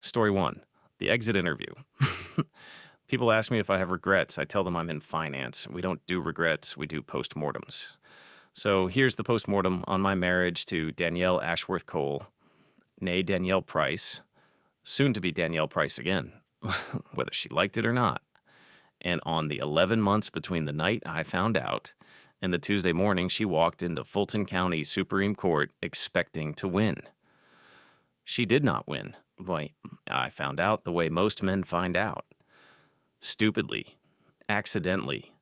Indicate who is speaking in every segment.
Speaker 1: Story one, the exit interview. People ask me if I have regrets. I tell them I'm in finance. We don't do regrets, we do post-mortems. So here's the post-mortem on my marriage to Danielle Ashworth Cole, nay Danielle Price, soon to be Danielle Price again, whether she liked it or not. And on the 11 months between the night I found out and the Tuesday morning she walked into Fulton County Supreme Court expecting to win. She did not win. Boy, I found out the way most men find out. Stupidly, accidentally,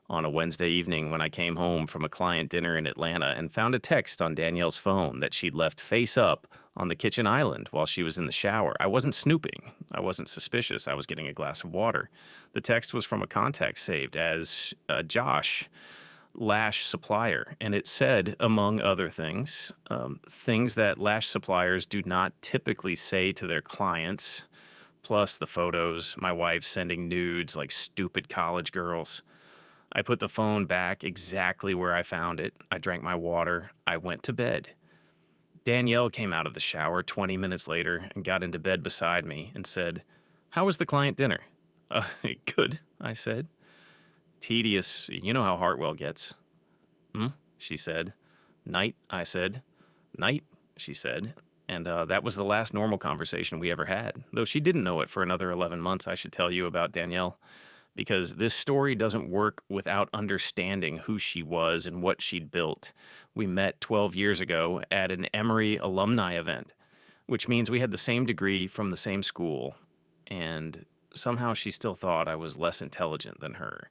Speaker 1: on a Wednesday evening when I came home from a client dinner in Atlanta and found a text on Danielle's phone that she'd left face up on the kitchen island while she was in the shower. I wasn't snooping. I wasn't suspicious. I was getting a glass of water. The text was from a contact saved as Josh, lash supplier, and it said, among other things, things that lash suppliers do not typically say to their clients, plus the photos, my wife sending nudes like stupid college girls. I put the phone back exactly where I found it. I drank my water. I went to bed. Danielle came out of the shower 20 minutes later and got into bed beside me and said, "How was the client dinner?" Good, I said. "Tedious. You know how Hartwell gets." "Hmm?" she said. "Night," I said. "Night," she said. And that was the last normal conversation we ever had. Though she didn't know it for another 11 months, I should tell you about Danielle. Because this story doesn't work without understanding who she was and what she'd built. We met 12 years ago at an Emory alumni event, which means we had the same degree from the same school. And somehow she still thought I was less intelligent than her,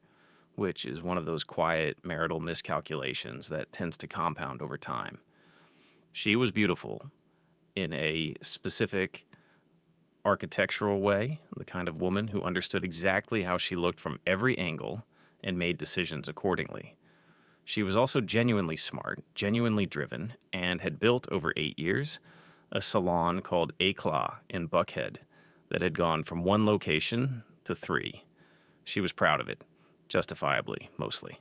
Speaker 1: which is one of those quiet marital miscalculations that tends to compound over time. She was beautiful in a specific architectural way, the kind of woman who understood exactly how she looked from every angle and made decisions accordingly. She was also genuinely smart, genuinely driven, and had built over 8 years a salon called Eclat in Buckhead that had gone from one location to 3. She was proud of it, justifiably, mostly.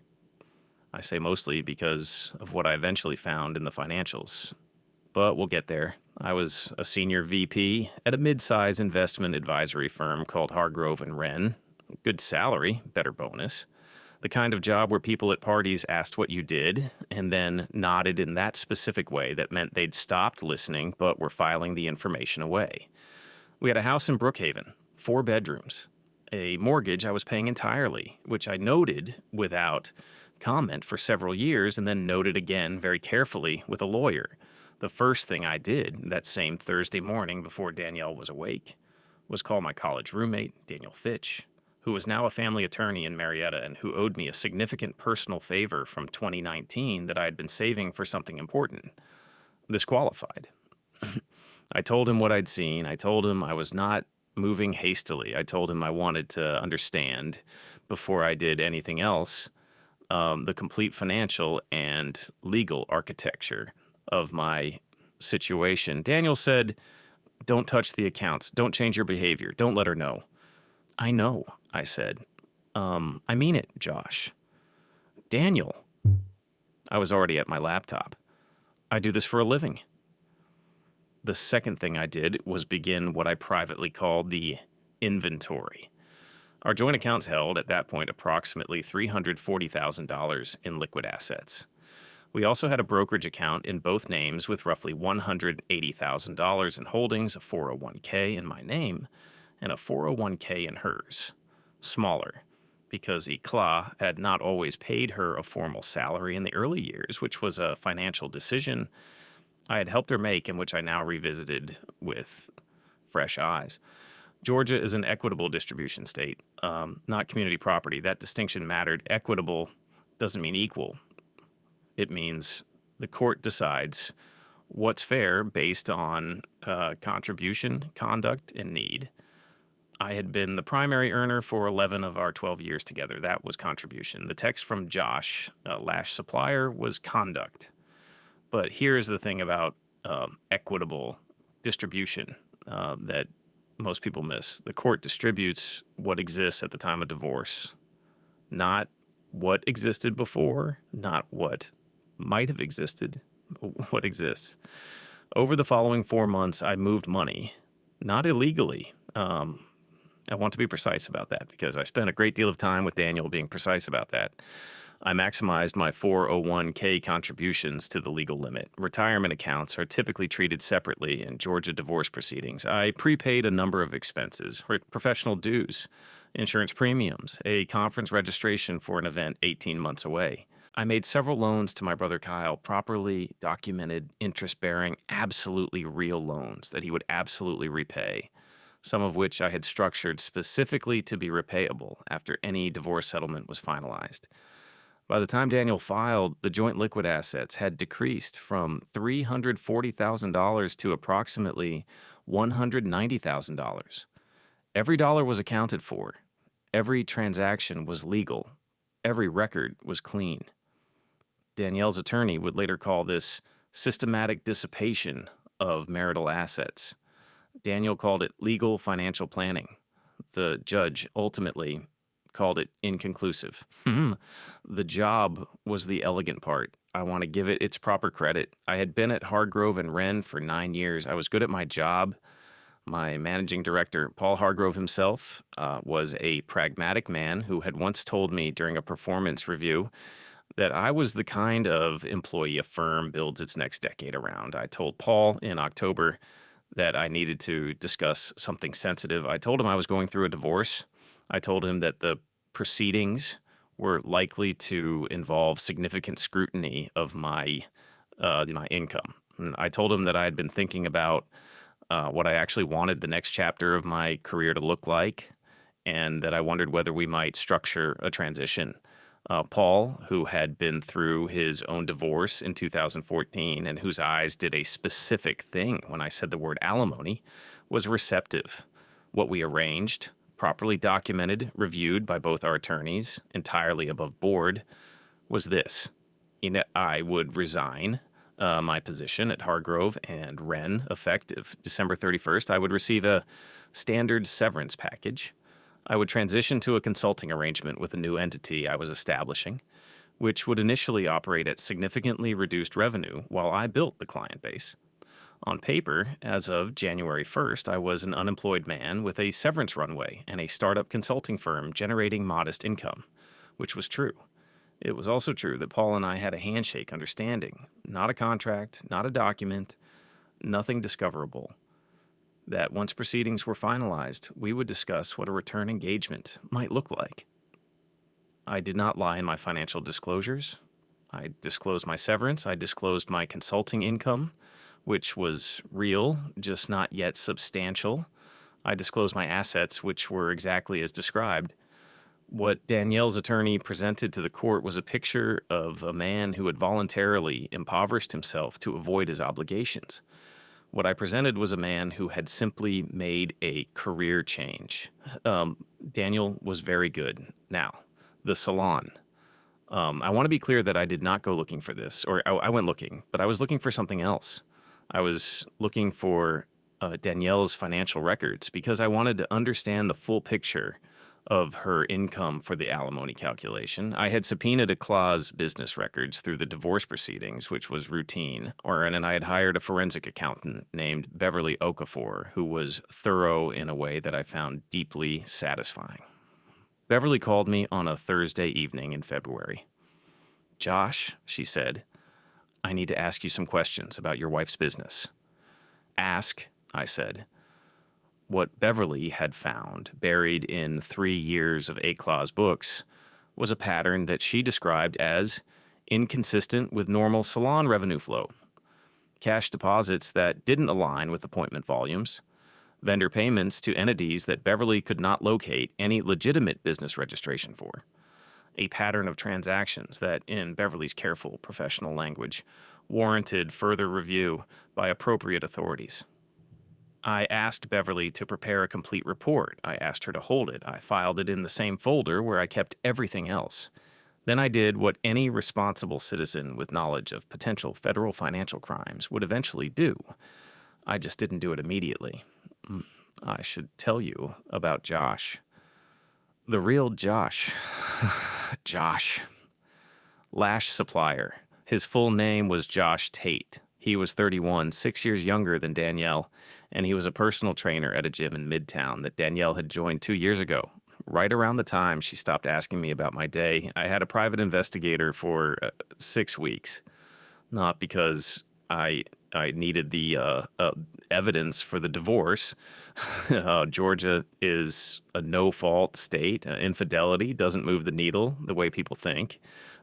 Speaker 1: I say mostly because of what I eventually found in the financials. But we'll get there. I was a senior VP at a mid-size investment advisory firm called Hargrove and Wren. Good salary, better bonus. The kind of job where people at parties asked what you did and then nodded in that specific way that meant they'd stopped listening but were filing the information away. We had a house in Brookhaven, 4 bedrooms, a mortgage I was paying entirely, which I noted without comment for several years and then noted again very carefully with a lawyer. The first thing I did that same Thursday morning before Danielle was awake was call my college roommate, Daniel Fitch, who was now a family attorney in Marietta and who owed me a significant personal favor from 2019 that I had been saving for something important. This qualified. I told him what I'd seen. I told him I was not moving hastily. I told him I wanted to understand, before I did anything else, the complete financial and legal architecture of my situation. Daniel said, "Don't touch the accounts. Don't change your behavior. Don't let her know." "I know," I said. I mean it, Josh." "Daniel." I was already at my laptop. "I do this for a living." The second thing I did was begin what I privately called the inventory. Our joint accounts held at that point approximately $340,000 in liquid assets. We also had a brokerage account in both names with roughly $180,000 in holdings, a 401k in my name, and a 401k in hers. Smaller, because Eclat had not always paid her a formal salary in the early years, which was a financial decision I had helped her make and which I now revisited with fresh eyes. Georgia is an equitable distribution state, not community property. That distinction mattered. Equitable doesn't mean equal. It means the court decides what's fair based on contribution, conduct, and need. I had been the primary earner for 11 of our 12 years together. That was contribution. The text from Josh, lash supplier, was conduct. But here's the thing about equitable distribution that most people miss. The court distributes what exists at the time of divorce, not what existed before, not what might have existed, what exists. Over the following 4 months, I moved money Not illegally. I want to be precise about that because I spent a great deal of time with Daniel being precise about that. I maximized my 401k contributions to the legal limit. Retirement accounts are typically treated separately in Georgia divorce proceedings. I prepaid a number of expenses, professional dues, insurance premiums, a conference registration for an event 18 months away. I made several loans to my brother Kyle, properly documented, interest bearing, absolutely real loans that he would absolutely repay, some of which I had structured specifically to be repayable after any divorce settlement was finalized. By the time Daniel filed, the joint liquid assets had decreased from $340,000 to approximately $190,000. Every dollar was accounted for. Every transaction was legal. Every record was clean. Danielle's attorney would later call this systematic dissipation of marital assets. Daniel called it legal financial planning. The judge ultimately called it inconclusive. The job was the elegant part. I want to give it its proper credit. I had been at Hargrove and Wren for 9 years. I was good at my job. My managing director, Paul Hargrove himself, was a pragmatic man who had once told me during a performance review that I was the kind of employee a firm builds its next decade around. I told Paul in October that I needed to discuss something sensitive. I told him I was going through a divorce. I told him that the proceedings were likely to involve significant scrutiny of my income. And I told him that I had been thinking about what I actually wanted the next chapter of my career to look like, and that I wondered whether we might structure a transition. Paul, who had been through his own divorce in 2014 and whose eyes did a specific thing when I said the word alimony, was receptive. What we arranged, properly documented, reviewed by both our attorneys, entirely above board, was this. I would resign my position at Hargrove and Wren effective December 31st. I would receive a standard severance package. I would transition to a consulting arrangement with a new entity I was establishing, which would initially operate at significantly reduced revenue while I built the client base. On paper, as of January 1st, I was an unemployed man with a severance runway and a startup consulting firm generating modest income, which was true. It was also true that Paul and I had a handshake understanding, not a contract, not a document, nothing discoverable. That once proceedings were finalized, we would discuss what a return engagement might look like. I did not lie in my financial disclosures. I disclosed my severance. I disclosed my consulting income, which was real, just not yet substantial. I disclosed my assets, which were exactly as described. What Danielle's attorney presented to the court was a picture of a man who had voluntarily impoverished himself to avoid his obligations. What I presented was a man who had simply made a career change. Daniel was very good. Now, the salon. I want to be clear that I did not go looking for this, or I went looking, but I was looking for something else. I was looking for Danielle's financial records because I wanted to understand the full picture of her income for the alimony calculation. I had subpoenaed a Claw's business records through the divorce proceedings, which was routine, and I had hired a forensic accountant named Beverly Okafor, who was thorough in a way that I found deeply satisfying. Beverly called me on a Thursday evening in February. "Josh," she said, "I need to ask you some questions about your wife's business." "Ask," I said. What Beverly had found, buried in 3 years of A-Claw's books, was a pattern that she described as inconsistent with normal salon revenue flow. Cash deposits that didn't align with appointment volumes, vendor payments to entities that Beverly could not locate any legitimate business registration for, a pattern of transactions that, in Beverly's careful professional language, warranted further review by appropriate authorities. I asked Beverly to prepare a complete report. I asked her to hold it. I filed it in the same folder where I kept everything else. Then I did what any responsible citizen with knowledge of potential federal financial crimes would eventually do. I just didn't do it immediately. I should tell you about Josh. The real Josh. Josh. Lash supplier. His full name was Josh Tate. He was 31, 6 years younger than Danielle, and he was a personal trainer at a gym in Midtown that Danielle had joined 2 years ago. Right around the time she stopped asking me about my day, I had a private investigator for 6 weeks. Not because I needed the evidence for the divorce. Georgia is a no-fault state. Infidelity doesn't move the needle the way people think,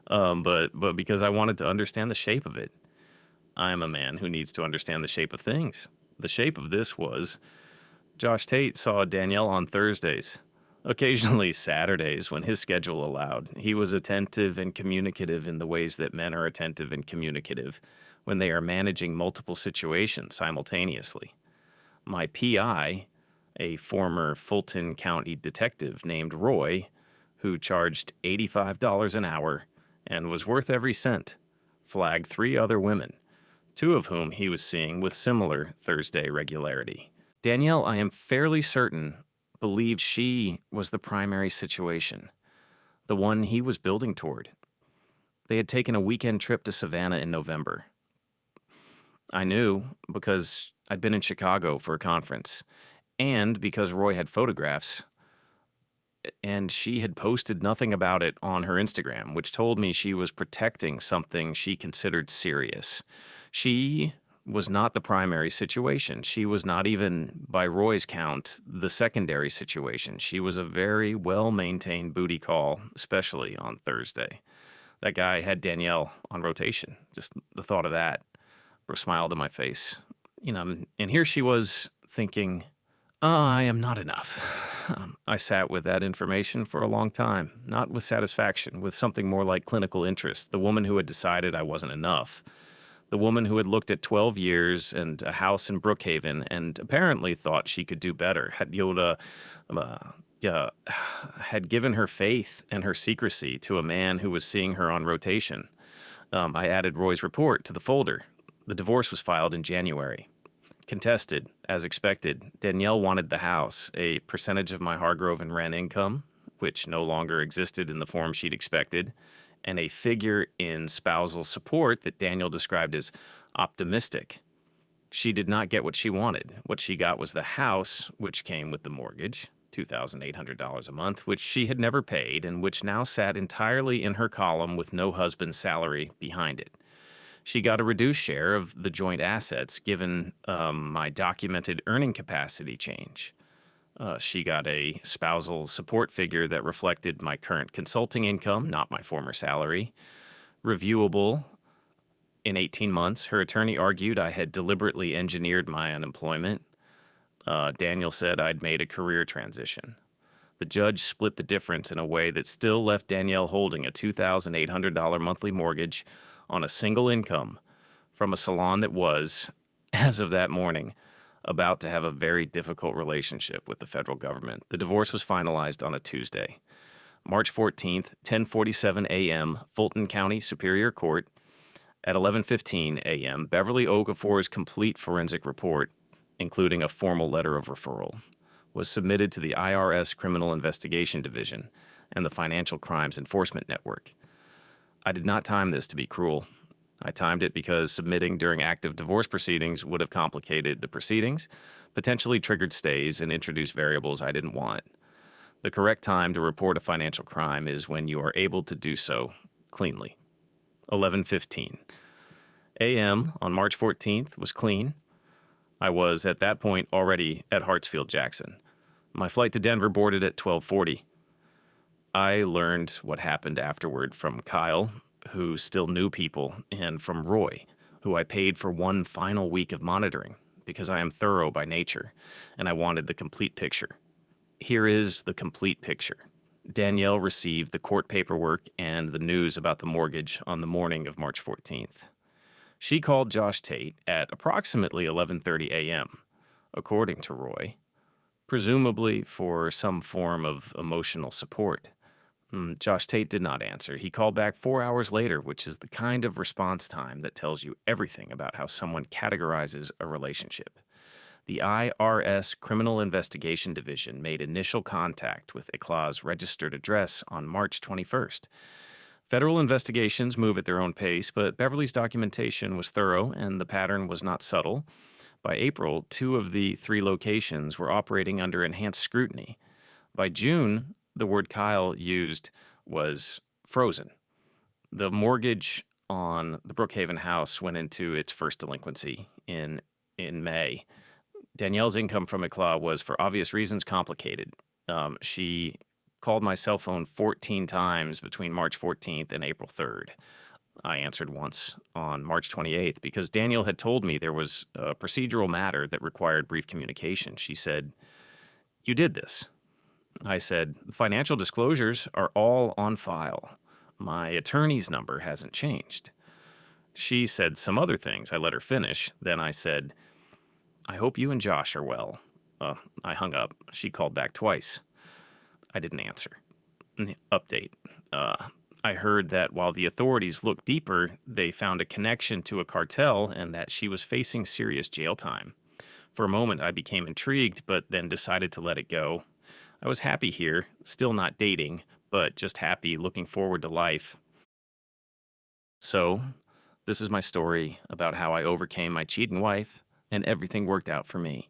Speaker 1: but because I wanted to understand the shape of it. I am a man who needs to understand the shape of things. The shape of this was Josh Tate saw Danielle on Thursdays, occasionally Saturdays when his schedule allowed. He was attentive and communicative in the ways that men are attentive and communicative when they are managing multiple situations simultaneously. My PI, a former Fulton County detective named Roy, who charged $85 an hour and was worth every cent, flagged 3 other women, 2 of whom he was seeing with similar Thursday regularity. Danielle, I am fairly certain, believed she was the primary situation, the one he was building toward. They had taken a weekend trip to Savannah in November. I knew because I'd been in Chicago for a conference, and because Roy had photographs, and she had posted nothing about it on her Instagram, which told me she was protecting something she considered serious. She was not the primary situation. She was not even, by Roy's count, the secondary situation. She was a very well-maintained booty call, especially on Thursday. That guy had Danielle on rotation. Just the thought of that brought a smile to my face. And here she was thinking, I am not enough. I sat with that information for a long time, not with satisfaction, with something more like clinical interest. The woman who had decided I wasn't enough. The woman who had looked at 12 years and a house in Brookhaven and apparently thought she could do better, had given her faith and her secrecy to a man who was seeing her on rotation. I added Roy's report to the folder. The divorce was filed in January. Contested, as expected. Danielle wanted the house, a percentage of my Hargrove and Wren income, which no longer existed in the form she'd expected, and a figure in spousal support that Danielle described as optimistic. She did not get what she wanted. What she got was the house, which came with the mortgage, $2,800 a month, which she had never paid and which now sat entirely in her column with no husband's salary behind it. She got a reduced share of the joint assets given my documented earning capacity change. She got a spousal support figure that reflected my current consulting income, not my former salary. Reviewable in 18 months. Her attorney argued I had deliberately engineered my unemployment. Daniel said I'd made a career transition. The judge split the difference in a way that still left Danielle holding a $2,800 monthly mortgage on a single income from a salon that was, as of that morning, about to have a very difficult relationship with the federal government. The divorce was finalized on a Tuesday. March 14th, 10:47 a.m., Fulton County Superior Court. At 11:15 a.m., Beverly Okafor's complete forensic report, including a formal letter of referral, was submitted to the IRS Criminal Investigation Division and the Financial Crimes Enforcement Network. I did not time this to be cruel. I timed it because submitting during active divorce proceedings would have complicated the proceedings, potentially triggered stays, and introduced variables I didn't want. The correct time to report a financial crime is when you are able to do so cleanly. 11:15 a.m. on March 14th was clean. I was, at that point, already at Hartsfield-Jackson. My flight to Denver boarded at 12:40. I learned what happened afterward from Kyle, who still knew people, and from Roy, who I paid for one final week of monitoring, because I am thorough by nature, and I wanted the complete picture. Here is the complete picture. Danielle received the court paperwork and the news about the mortgage on the morning of March 14th. She called Josh Tate at approximately 11:30 a.m., according to Roy, presumably for some form of emotional support. Josh Tate did not answer. He called back 4 hours later, which is the kind of response time that tells you everything about how someone categorizes a relationship. The IRS Criminal Investigation Division made initial contact with a clause registered address on March 21st. Federal investigations move at their own pace, but Beverly's documentation was thorough and the pattern was not subtle. By April, two of the three locations were operating under enhanced scrutiny. By June, the word Kyle used was frozen. The mortgage on the Brookhaven house went into its first delinquency in May. Danielle's income from ECLA was, for obvious reasons, complicated. She called my cell phone 14 times between March 14th and April 3rd. I answered once on March 28th because Danielle had told me there was a procedural matter that required brief communication. She said, "You did this." I said, "The financial disclosures are all on file. My attorney's number hasn't changed." She said some other things. I let her finish. Then I said, "I hope you and Josh are well." I hung up. She called back twice. I didn't answer. Update. I heard that while the authorities looked deeper, they found a connection to a cartel and that she was facing serious jail time. For a moment, I became intrigued, but then decided to let it go. I was happy here, still not dating, but just happy, looking forward to life. So, this is my story about how I overcame my cheating wife and everything worked out for me.